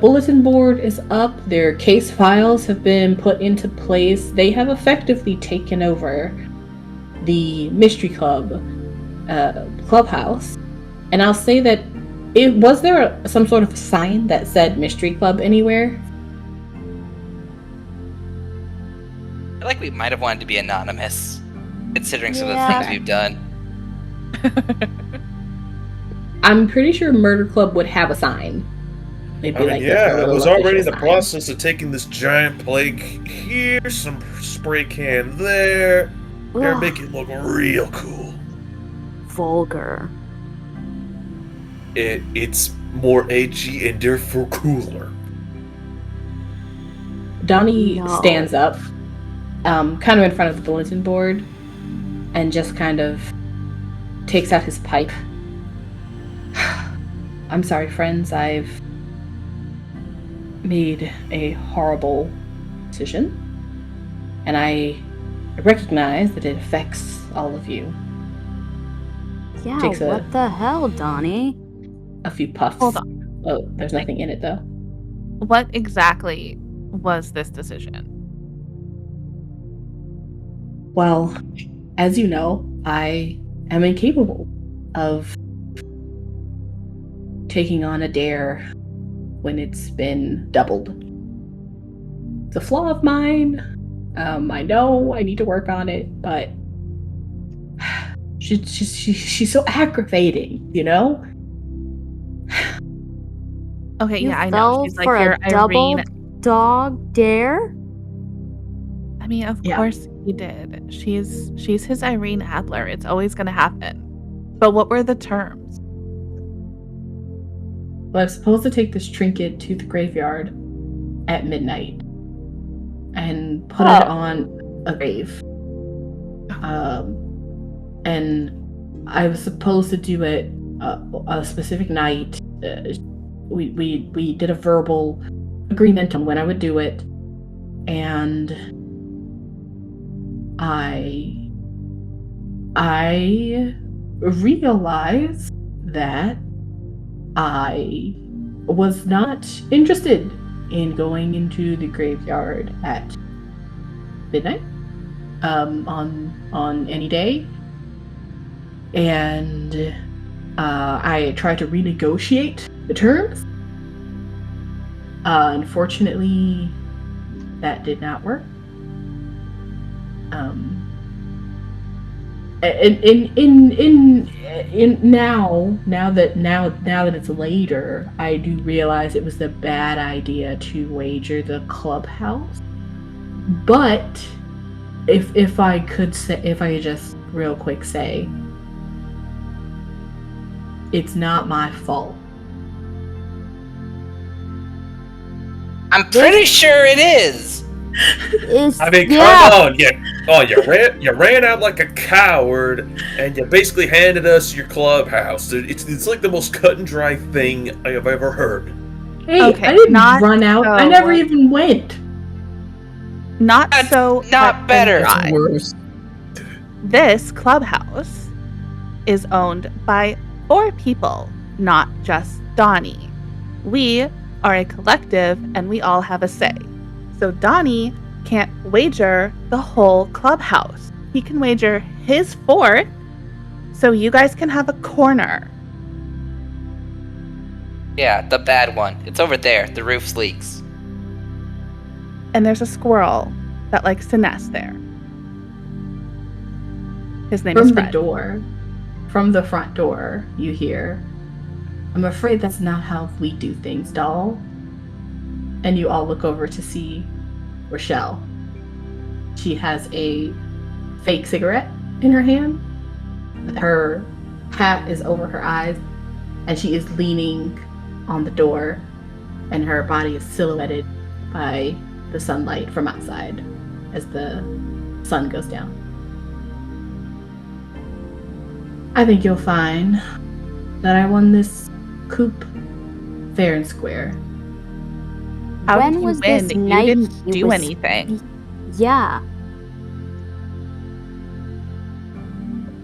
bulletin board is up, their case files have been put into place. They have effectively taken over the Mystery Club clubhouse. And I'll say that was there some sort of sign that said Mystery Club anywhere? I feel like we might have wanted to be anonymous, considering some of the Yeah. things we've done. I'm pretty sure Murder Club would have a sign. They'd be like, yeah, I was already in the sign. process of taking this giant plague here, some spray can there. They're Ugh, making it look real cool. vulgar. It's more edgy and therefore cooler. Donnie No. stands up, kind of in front of the bulletin board, and just kind of takes out his pipe. I'm sorry, friends, I've made a horrible decision, and I recognize that it affects all of you. Yeah, Takes what the hell, Donnie? A few puffs. Hold on. Oh, there's nothing in it, though. What exactly was this decision? Well, as you know, I am incapable of taking on a dare when it's been doubled. It's a flaw of mine. I know I need to work on it, but she's so aggravating, Okay, You yeah, I know. fell She's like for your a double Irene. dog dare? I mean, of Yeah. course he did. She's his Irene Adler. It's always gonna happen. But what were the terms? Well, I'm supposed to take this trinket to the graveyard at midnight and put it on a grave. And I was supposed to do it a specific night. We did a verbal agreement on when I would do it, and I realized that I was not interested in going into the graveyard at midnight on any day, and I tried to renegotiate the terms. Unfortunately, that did not work. Now that it's later, I do realize it was a bad idea to wager the clubhouse. But if I could just real quick say, it's not my fault. I'm pretty sure it is. I mean, come on, you ran out like a coward, and you basically handed us your clubhouse. It's like the most cut and dry thing I have ever heard. Hey, Okay, I didn't not run out. so- I never even went. Not That's so not cut and better. dry. Worse. This clubhouse is owned by 4 people, not just Donnie. We are a collective and we all have a say. So Donnie can't wager the whole clubhouse. He can wager his 4th, so you guys can have a corner. Yeah, the bad one. It's over there. The roof leaks. And there's a squirrel that likes to nest there. His name is From the Fred. door, from the front door, you hear, "I'm afraid that's not how we do things, doll." And you all look over to see Rochelle. She has a fake cigarette in her hand. Her hat is over her eyes, and she is leaning on the door, and her body is silhouetted by the sunlight from outside as the sun goes down. I think you'll find that I won this coup fair and square. How When did you was win? this You night didn't he do was- anything Yeah.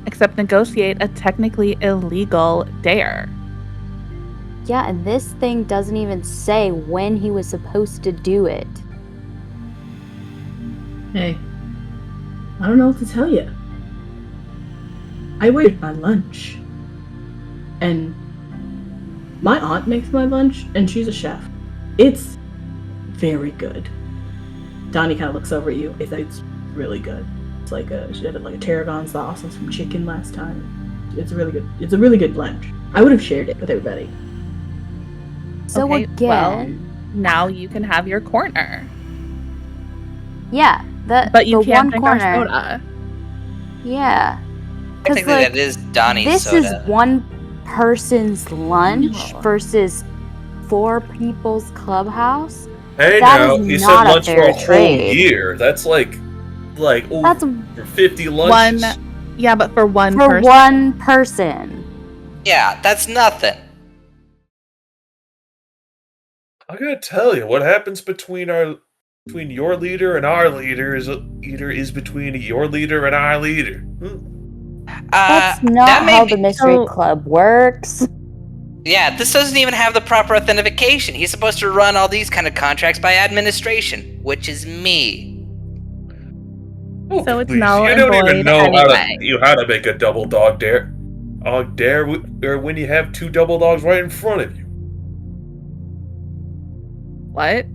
except negotiate a technically illegal dare. Yeah, and this thing doesn't even say when he was supposed to do it. Hey, I don't know what to tell you. I waited my lunch. And my aunt makes my lunch, and she's a chef. It's very good. Donnie kind of looks over at you. It's really good. It's like she had like a tarragon sauce and some chicken last time. It's really good. It's a really good lunch. I would have shared it with everybody. So Okay, again, well, now you can have your corner. yeah, But you the can't one drink corner. our soda. Yeah, because Technically, like that is Donnie's this soda. is one person's lunch No. versus 4 people's clubhouse. Hey, That now is you said not a lunch for fair a whole trade. year. That's like That's over 50 lunches. Yeah, but for one for person. one person. Yeah, that's nothing. I gotta tell you, what happens between your leader and our leader is between your leader and our leader. That's that not may how be- the mystery so- club works. Yeah, this doesn't even have the proper authentication. He's supposed to run all these kind of contracts by administration, which is me. Oh, So it's please, null you and don't even void know anyway. how to make a double dog dare. Or when you have 2 double dogs right in front of you. What?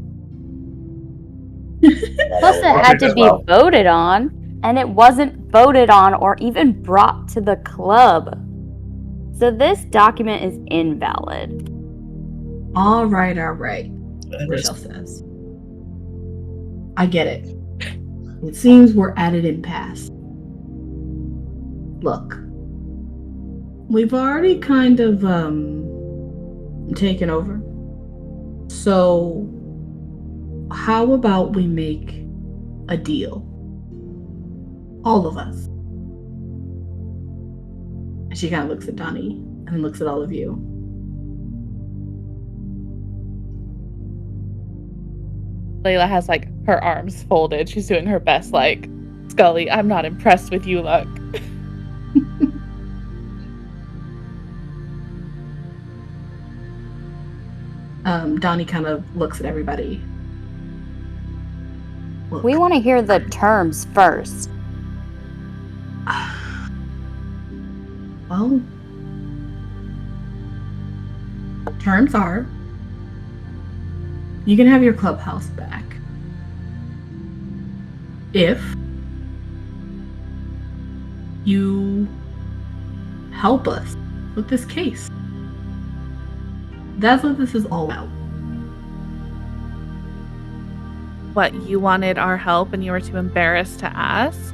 Plus, it had to be voted on, and it wasn't voted on or even brought to the club. So this document is invalid. All right, Rochelle says. I get it. It seems we're at an impasse. Look, we've already kind of taken over. So how about we make a deal? All of us. And she kind of looks at Donnie and then looks at all of you. Layla has like her arms folded. She's doing her best, like, Scully, I'm not impressed with you, look. Donnie kind of looks at everybody. Look, We want to hear the terms first. well, terms are you can have your clubhouse back if you help us with this case. That's what this is all about. What, you wanted our help and you were too embarrassed to ask?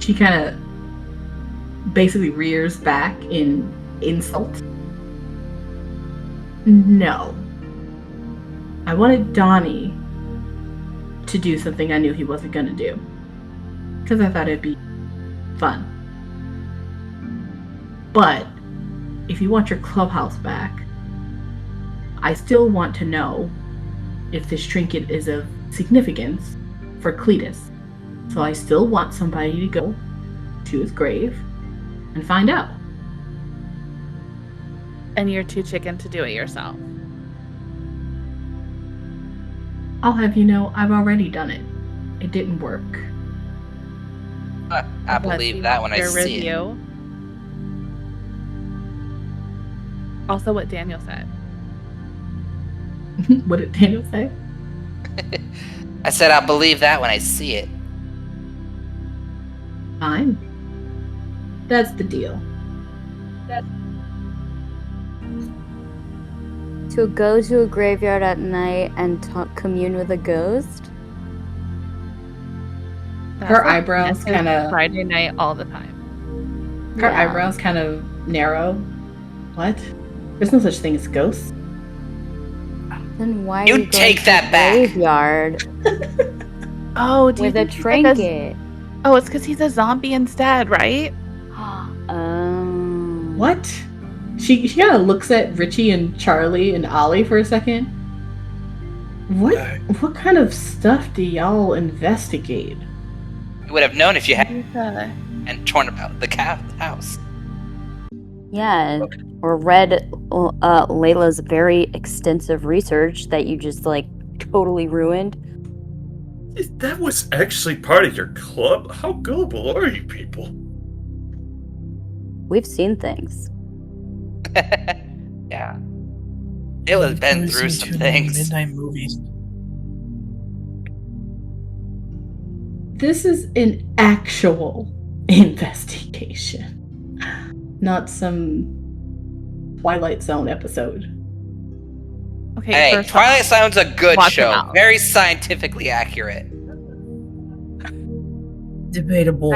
She kind of basically rears back in insult. No. I wanted Donnie to do something I knew he wasn't going to do. Because I thought it'd be fun. But if you want your clubhouse back, I still want to know if this trinket is of significance for Cletus. So I still want somebody to go to his grave and find out. And you're too chicken to do it yourself. I'll have you know, I've already done it. It didn't work. I believe that when I Your see it. review. Also what Daniel said. What did Daniel say? I said I'll believe that when I see it. Fine. That's the deal. To go to a graveyard at night and commune with a ghost? Her That's like eyebrows Ness's kinda- Friday night all the time. Her Yeah. eyebrows kind of narrow. What? There's no such thing as ghosts. Then why You are you going take to that the back. graveyard Oh, do you with a think he's like a- trinket? Oh, it's because he's a zombie instead, right? What? She kind of looks at Richie and Charlie and Ollie for a second. What kind of stuff do y'all investigate? You would have known if you had Yeah. and torn about the house. Yeah, or read Layla's very extensive research that you just like totally ruined. That was actually part of your club? How gullible are you people? We've seen things. Yeah. Layla's been We've through seen some too many things. midnight movies. This is an actual investigation, not some Twilight Zone episode. Okay, Hey, first Twilight off, Zone's a good watch show. them out. Very scientifically accurate. Debatable.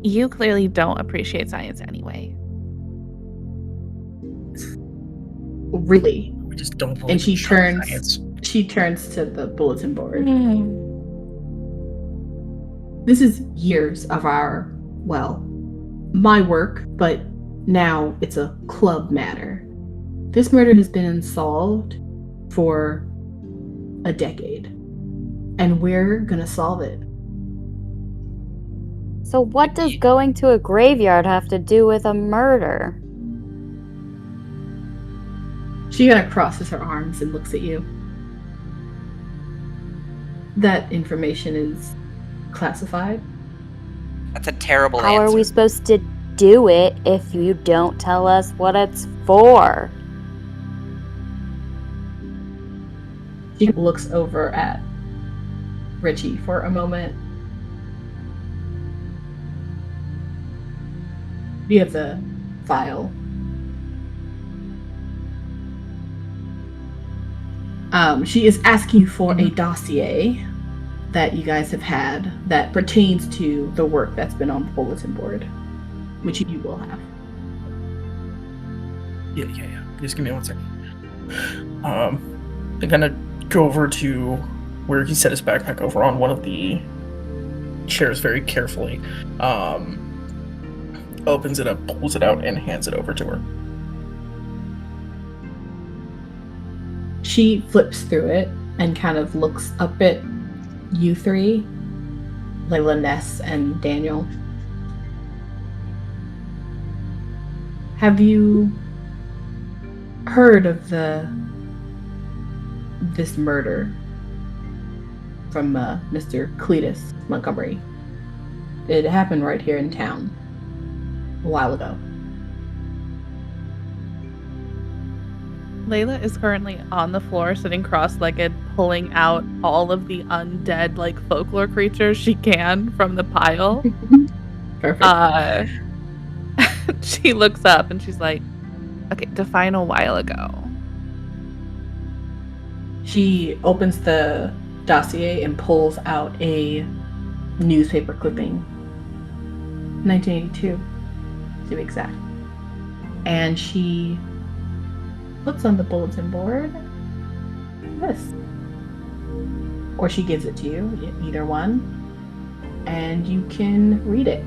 you clearly don't appreciate science anyway. Really? We just don't believe And she in turns. science. She turns to the bulletin board. This is years of our, well, my work, but now it's a club matter. This murder has been unsolved for a decade, and we're gonna solve it. So what does going to a graveyard have to do with a murder? She kind of crosses her arms and looks at you. That information is classified. That's a terrible How answer. are we supposed to do it if you don't tell us what it's for? She looks over at Richie for a moment. You have the file. She is asking for a dossier that you guys have had that pertains to the work that's been on the bulletin board, which you will have. Yeah. Just give me 1 second. I'm gonna go over to where he set his backpack over on one of the chairs very carefully. Opens it up, pulls it out, and hands it over to her. She flips through it and kind of looks up at you three, Layla, Ness, and Daniel. Have you heard of this murder from Mr. Cletus Montgomery? It happened right here in town a while ago. Layla is currently on the floor, sitting cross-legged, pulling out all of the undead, like, folklore creatures she can from the pile. Perfect. She looks up and she's like, okay, define a while ago. She opens the dossier and pulls out a newspaper clipping. 1982, to be exact. And she puts on the bulletin board this. Or she gives it to you, either one, and you can read it.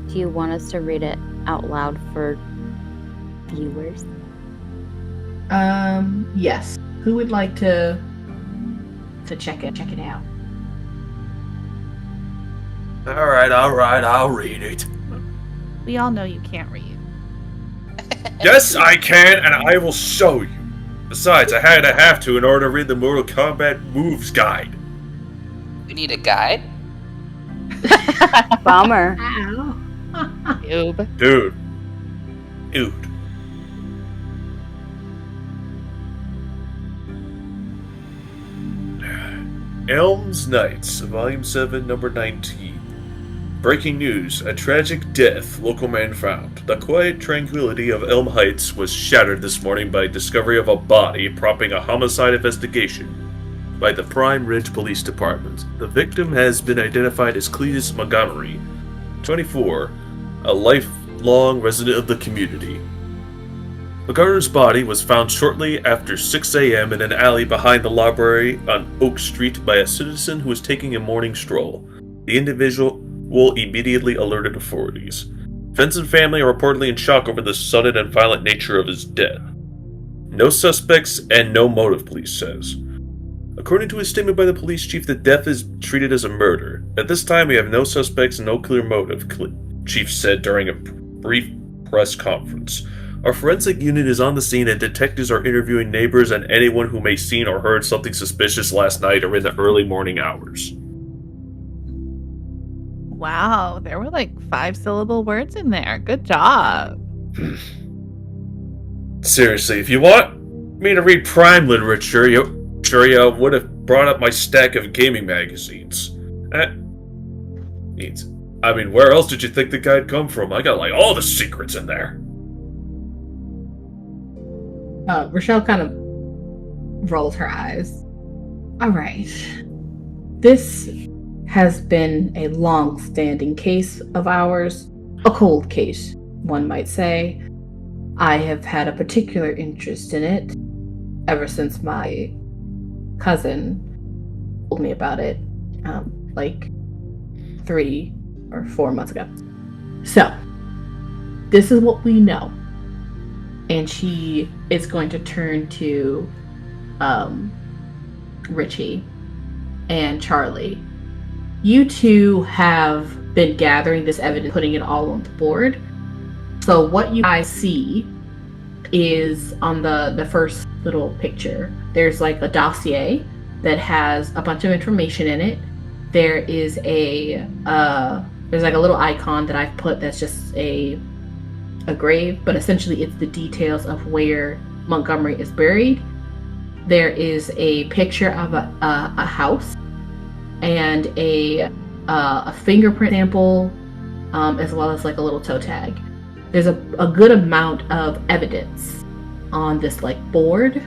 Do you want us to read it out loud for viewers? Yes. Who would like to check it out? All right, I'll read it. We all know you can't read. Yes, I can, and I will show you. Besides, I have to in order to read the Mortal Kombat moves guide. We need a guide? Bummer. Ow. Noob. Dude. Elm's Nights, Volume 7, Number 19. Breaking news. A tragic death, local man found. The quiet tranquility of Elm Heights was shattered this morning by discovery of a body prompting a homicide investigation. by the Prime Ridge Police Department. The victim has been identified as Cletus Montgomery, 24, a lifelong resident of the community. Montgomery's body was found shortly after 6 a.m. in an alley behind the library on Oak Street by a citizen who was taking a morning stroll. The individual immediately alerted authorities. Friends and family are reportedly in shock over the sudden and violent nature of his death. No suspects and no motive, police says. According to a statement by the police chief, the death is treated as a murder. At this time, we have no suspects and no clear motive, chief said during a brief press conference. Our forensic unit is on the scene and detectives are interviewing neighbors and anyone who may seen or heard something suspicious last night or in the early morning hours. Wow, there were like 5-syllable words in there. Good job. Seriously, if you want me to read Prime literature, you would have brought up my stack of gaming magazines. I mean, where else did you think the guy'd come from? I got like all the secrets in there. Rochelle kind of rolls her eyes. All right. This has been a long-standing case of ours. A cold case, one might say. I have had a particular interest in it ever since my cousin told me about it, like 3 or 4 months ago. So, this is what we know. And she is going to turn to Richie and Charlie. You two have been gathering this evidence, putting it all on the board. So what you guys see is on the first little picture, there's like a dossier that has a bunch of information in it. There is there's like a little icon that I've put that's just a grave, but essentially it's the details of where Montgomery is buried. There is a picture of a house and a fingerprint sample, as well as like a little toe tag. There's a good amount of evidence on this like board,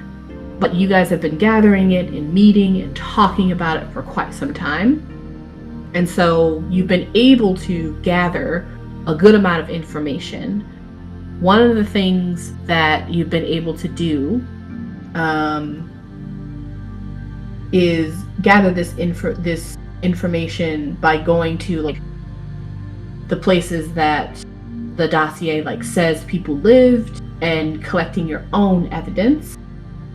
but you guys have been gathering it and meeting and talking about it for quite some time. And so you've been able to gather a good amount of information. One of the things that you've been able to do is gather this information by going to like the places that the dossier like says people lived and collecting your own evidence,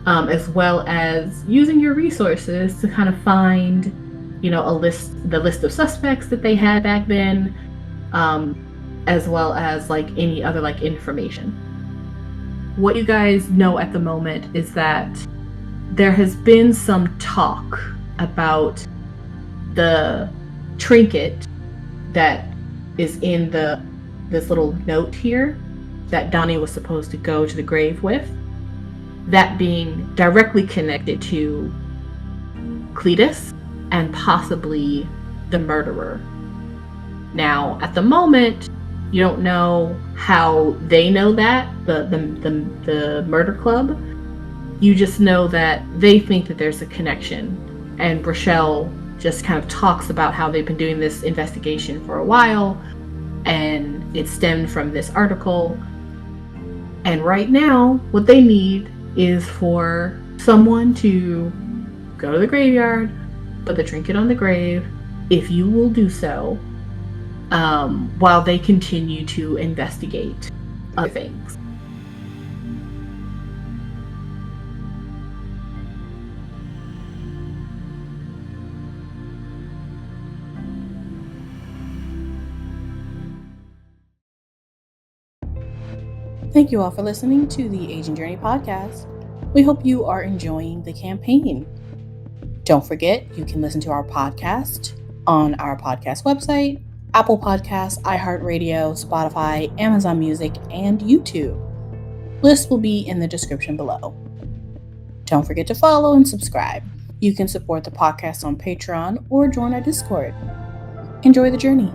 as well as using your resources to kind of find, the list of suspects that they had back then, as well as like any other like information. What you guys know at the moment is that there has been some talk about the trinket that is in this little note here that Donny was supposed to go to the grave with, that being directly connected to Cletus and possibly the murderer. Now, at the moment, you don't know how they know that, the murder club. You just know that they think that there's a connection. And Rochelle just kind of talks about how they've been doing this investigation for a while, and it stemmed from this article. And right now, what they need is for someone to go to the graveyard, put the trinket on the grave, if you will do so, while they continue to investigate other things. Thank you all for listening to the Aging Journey podcast. We hope you are enjoying the campaign. Don't forget, you can listen to our podcast on our podcast website, Apple Podcasts, iHeartRadio, Spotify, Amazon Music, and YouTube. Lists will be in the description below. Don't forget to follow and subscribe. You can support the podcast on Patreon or join our Discord. Enjoy the journey.